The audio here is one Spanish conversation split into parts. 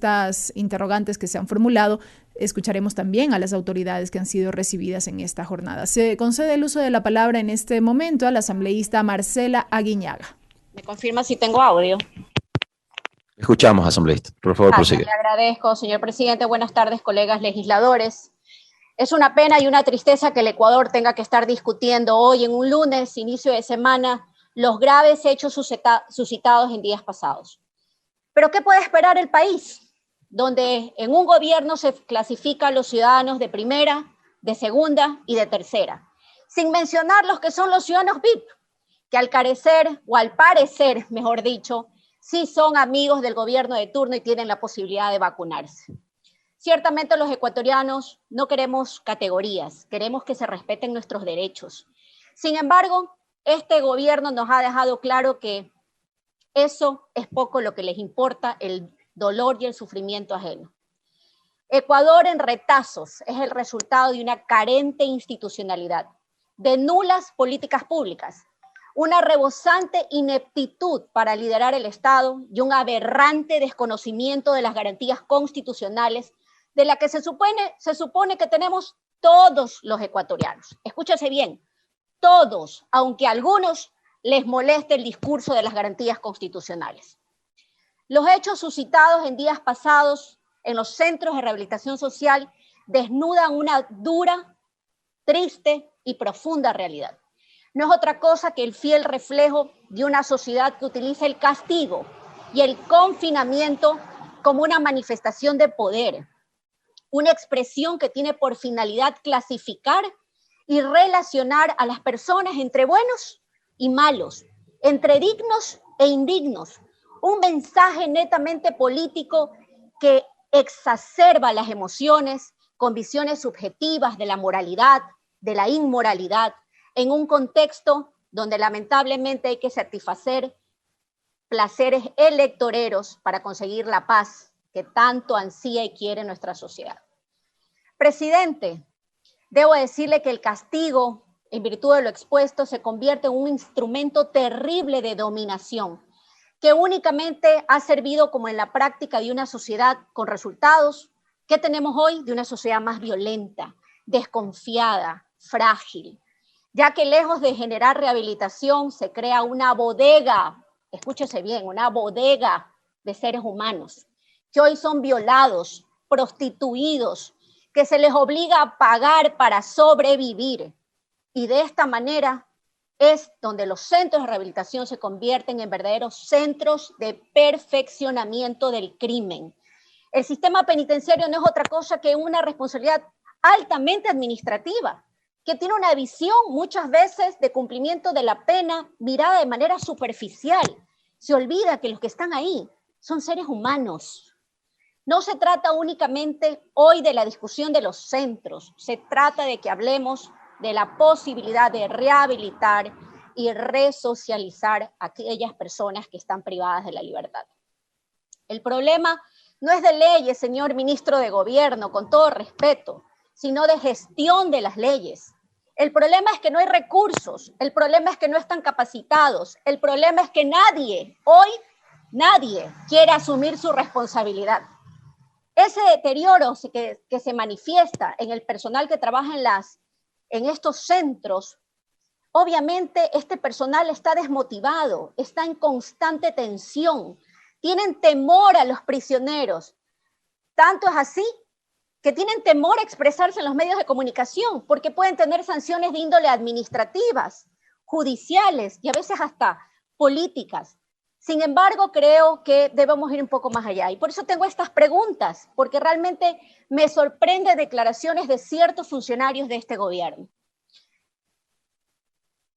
estas interrogantes que se han formulado, escucharemos también a las autoridades que han sido recibidas en esta jornada. Se concede el uso de la palabra en este momento a la asambleísta Marcela Aguiñaga. ¿Me confirma si tengo audio? Escuchamos, asambleísta. Por favor, prosigue. Le agradezco, señor presidente. Buenas tardes, colegas legisladores. Es una pena y una tristeza que el Ecuador tenga que estar discutiendo hoy, en un lunes, inicio de semana, los graves hechos suscitados en días pasados. Pero ¿qué puede esperar el país, donde en un gobierno se clasifica a los ciudadanos de primera, de segunda y de tercera, sin mencionar los que son los ciudadanos VIP, que al carecer, o al parecer, mejor dicho, sí son amigos del gobierno de turno y tienen la posibilidad de vacunarse? Ciertamente los ecuatorianos no queremos categorías, queremos que se respeten nuestros derechos. Sin embargo, este gobierno nos ha dejado claro que eso es poco lo que les importa, el dolor y el sufrimiento ajeno. Ecuador en retazos es el resultado de una carente institucionalidad, de nulas políticas públicas, una rebosante ineptitud para liderar el Estado y un aberrante desconocimiento de las garantías constitucionales de la que se supone que tenemos todos los ecuatorianos. Escúchese bien, todos, aunque a algunos les moleste el discurso de las garantías constitucionales. Los hechos suscitados en días pasados en los centros de rehabilitación social desnudan una dura, triste y profunda realidad. No es otra cosa que el fiel reflejo de una sociedad que utiliza el castigo y el confinamiento como una manifestación de poder, una expresión que tiene por finalidad clasificar y relacionar a las personas entre buenos y malos, entre dignos e indignos, un mensaje netamente político que exacerba las emociones con visiones subjetivas de la moralidad, de la inmoralidad, en un contexto donde lamentablemente hay que satisfacer placeres electoreros para conseguir la paz que tanto ansía y quiere nuestra sociedad. Presidente, debo decirle que el castigo, en virtud de lo expuesto, se convierte en un instrumento terrible de dominación, que únicamente ha servido como en la práctica de una sociedad con resultados. ¿Qué tenemos hoy? De una sociedad más violenta, desconfiada, frágil, ya que lejos de generar rehabilitación se crea una bodega, escúchese bien, una bodega de seres humanos, que hoy son violados, prostituidos, que se les obliga a pagar para sobrevivir. Y de esta manera es donde los centros de rehabilitación se convierten en verdaderos centros de perfeccionamiento del crimen. El sistema penitenciario no es otra cosa que una responsabilidad altamente administrativa, que tiene una visión muchas veces de cumplimiento de la pena mirada de manera superficial. Se olvida que los que están ahí son seres humanos. No se trata únicamente hoy de la discusión de los centros, se trata de que hablemos de la posibilidad de rehabilitar y resocializar a aquellas personas que están privadas de la libertad. El problema no es de leyes, señor ministro de Gobierno, con todo respeto, sino de gestión de las leyes. El problema es que no hay recursos, el problema es que no están capacitados, el problema es que hoy nadie quiere asumir su responsabilidad. Ese deterioro que se manifiesta en el personal que trabaja en estos centros, obviamente este personal está desmotivado, está en constante tensión, tienen temor a los prisioneros. Tanto es así que tienen temor a expresarse en los medios de comunicación porque pueden tener sanciones de índole administrativas, judiciales y a veces hasta políticas. Sin embargo, creo que debemos ir un poco más allá y por eso tengo estas preguntas, porque realmente me sorprenden declaraciones de ciertos funcionarios de este gobierno.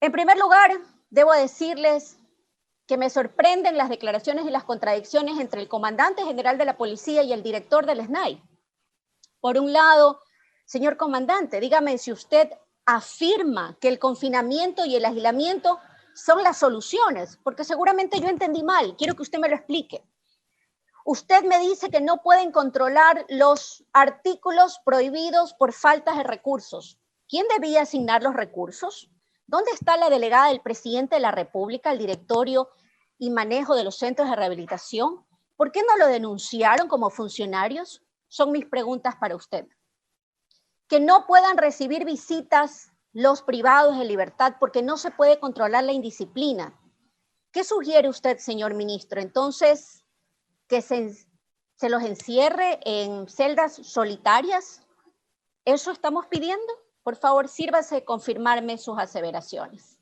En primer lugar, debo decirles que me sorprenden las declaraciones y las contradicciones entre el comandante general de la policía y el director del SNAI. Por un lado, señor comandante, dígame si usted afirma que el confinamiento y el aislamiento son las soluciones, porque seguramente yo entendí mal, quiero que usted me lo explique. Usted me dice que no pueden controlar los artículos prohibidos por faltas de recursos. ¿Quién debía asignar los recursos? ¿Dónde está la delegada del presidente de la República, el directorio y manejo de los centros de rehabilitación? ¿Por qué no lo denunciaron como funcionarios? Son mis preguntas para usted. Que no puedan recibir visitas los privados de libertad porque no se puede controlar la indisciplina. ¿Qué sugiere usted, señor ministro? Entonces, que se los encierre en celdas solitarias. ¿Eso estamos pidiendo? Por favor, sírvase de confirmarme sus aseveraciones.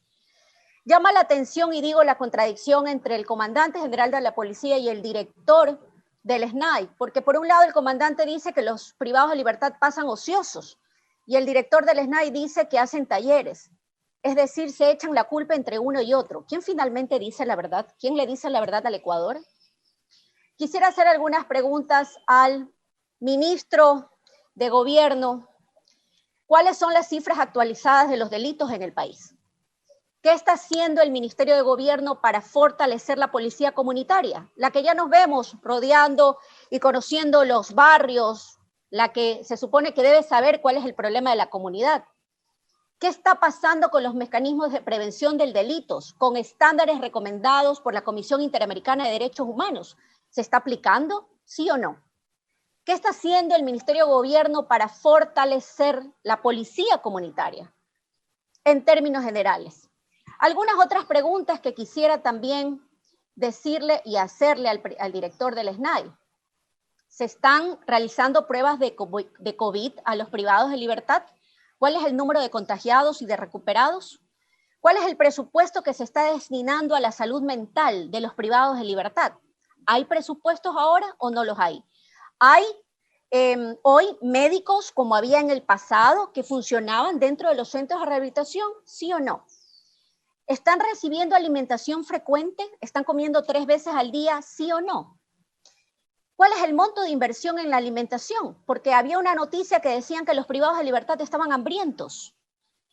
Llama la atención, y digo, la contradicción entre el comandante general de la policía y el director del SNAI, porque por un lado el comandante dice que los privados de libertad pasan ociosos y el director del SNAI dice que hacen talleres. Es decir, se echan la culpa entre uno y otro. ¿Quién finalmente dice la verdad? ¿Quién le dice la verdad al Ecuador? Quisiera hacer algunas preguntas al ministro de Gobierno. ¿Cuáles son las cifras actualizadas de los delitos en el país? ¿Qué está haciendo el Ministerio de Gobierno para fortalecer la policía comunitaria? La que ya nos vemos rodeando y conociendo los barrios, la que se supone que debe saber cuál es el problema de la comunidad. ¿Qué está pasando con los mecanismos de prevención del delito, con estándares recomendados por la Comisión Interamericana de Derechos Humanos? ¿Se está aplicando? ¿Sí o no? ¿Qué está haciendo el Ministerio de Gobierno para fortalecer la policía comunitaria? En términos generales. Algunas otras preguntas que quisiera también decirle y hacerle al director del SNAI. ¿Se están realizando pruebas de COVID a los privados de libertad? ¿Cuál es el número de contagiados y de recuperados? ¿Cuál es el presupuesto que se está destinando a la salud mental de los privados de libertad? ¿Hay presupuestos ahora o no los hay? ¿Hay hoy médicos como había en el pasado que funcionaban dentro de los centros de rehabilitación? ¿Sí o no? ¿Están recibiendo alimentación frecuente? ¿Están comiendo 3 veces al día? ¿Sí o no? ¿Cuál es el monto de inversión en la alimentación? Porque había una noticia que decían que los privados de libertad estaban hambrientos.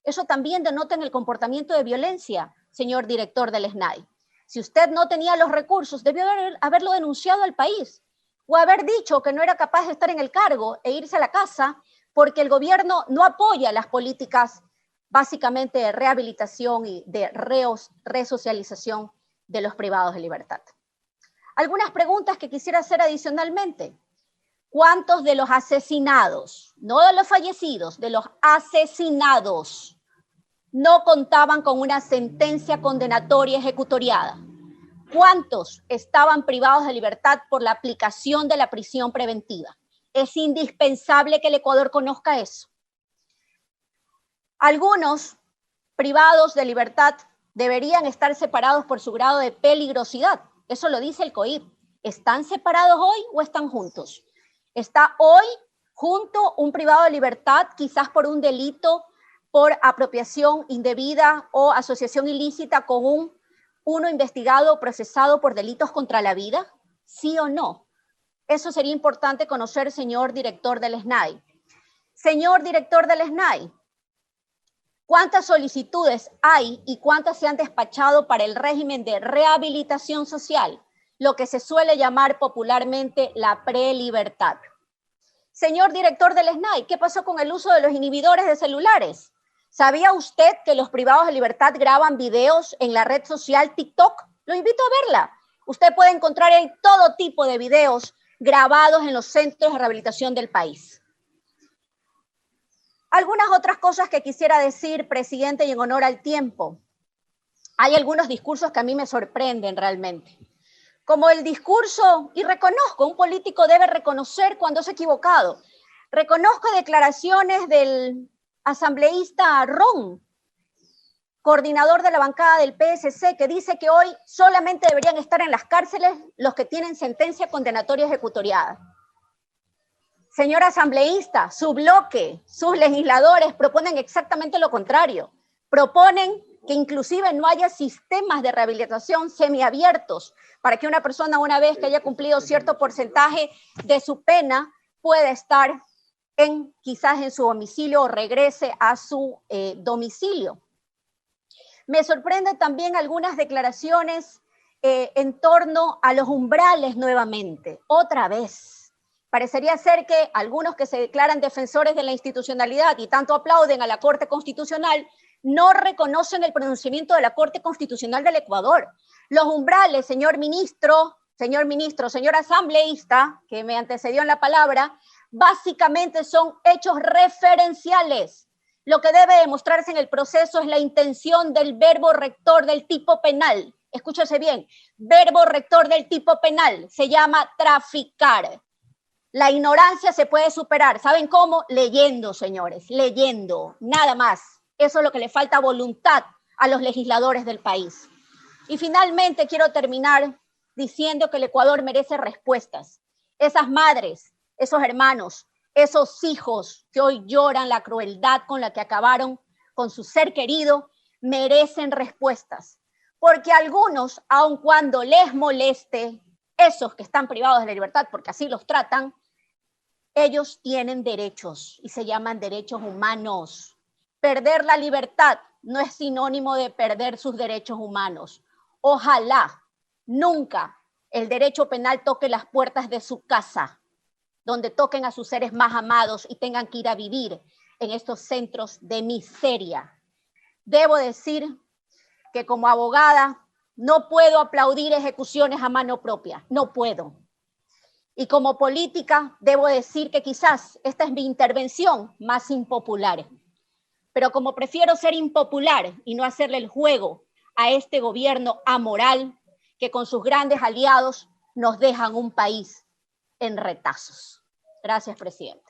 Eso también denota en el comportamiento de violencia, señor director del SNAI. Si usted no tenía los recursos, debió haberlo denunciado al país o haber dicho que no era capaz de estar en el cargo e irse a la casa porque el gobierno no apoya las políticas básicamente de rehabilitación y de resocialización de los privados de libertad. Algunas preguntas que quisiera hacer adicionalmente. ¿Cuántos de los asesinados, no de los fallecidos, de los asesinados, no contaban con una sentencia condenatoria ejecutoriada? ¿Cuántos estaban privados de libertad por la aplicación de la prisión preventiva? Es indispensable que el Ecuador conozca eso. Algunos privados de libertad deberían estar separados por su grado de peligrosidad. Eso lo dice el COIP. ¿Están separados hoy o están juntos? ¿Está hoy junto un privado de libertad, quizás por un delito, por apropiación indebida o asociación ilícita con uno investigado o procesado por delitos contra la vida? ¿Sí o no? Eso sería importante conocer, señor director del SNAI. Señor director del SNAI, ¿cuántas solicitudes hay y cuántas se han despachado para el régimen de rehabilitación social? Lo que se suele llamar popularmente la prelibertad. Señor director del SNAI, ¿qué pasó con el uso de los inhibidores de celulares? ¿Sabía usted que los privados de libertad graban videos en la red social TikTok? Lo invito a verla. Usted puede encontrar ahí todo tipo de videos grabados en los centros de rehabilitación del país. Algunas otras cosas que quisiera decir, presidente, y en honor al tiempo. Hay algunos discursos que a mí me sorprenden realmente. Como el discurso, y reconozco, un político debe reconocer cuando se ha equivocado. Reconozco declaraciones del asambleísta Ron, coordinador de la bancada del PSC, que dice que hoy solamente deberían estar en las cárceles los que tienen sentencia condenatoria ejecutoriada. Señor asambleísta, su bloque, sus legisladores proponen exactamente lo contrario. Proponen que inclusive no haya sistemas de rehabilitación semiabiertos para que una persona, una vez que haya cumplido cierto porcentaje de su pena, pueda estar quizás en su domicilio o regrese a su domicilio. Me sorprenden también algunas declaraciones en torno a los umbrales nuevamente. Otra vez, parecería ser que algunos que se declaran defensores de la institucionalidad y tanto aplauden a la Corte Constitucional no reconocen el pronunciamiento de la Corte Constitucional del Ecuador. Los umbrales, señor ministro, señor ministro, señor asambleísta, que me antecedió en la palabra, básicamente son hechos referenciales. Lo que debe demostrarse en el proceso es la intención del verbo rector del tipo penal. Escúchese bien, verbo rector del tipo penal se llama traficar. La ignorancia se puede superar. ¿Saben cómo? Leyendo, señores, leyendo, nada más. Eso es lo que le falta voluntad a los legisladores del país. Y finalmente quiero terminar diciendo que el Ecuador merece respuestas. Esas madres, esos hermanos, esos hijos que hoy lloran la crueldad con la que acabaron con su ser querido, merecen respuestas. Porque algunos, aun cuando les moleste, esos que están privados de la libertad, porque así los tratan, ellos tienen derechos y se llaman derechos humanos. Perder la libertad no es sinónimo de perder sus derechos humanos. Ojalá nunca el derecho penal toque las puertas de su casa, donde toquen a sus seres más amados y tengan que ir a vivir en estos centros de miseria. Debo decir que como abogada no puedo aplaudir ejecuciones a mano propia, no puedo. Y como política debo decir que quizás esta es mi intervención más impopular. Pero como prefiero ser impopular y no hacerle el juego a este gobierno amoral que con sus grandes aliados nos dejan un país en retazos. Gracias, presidente.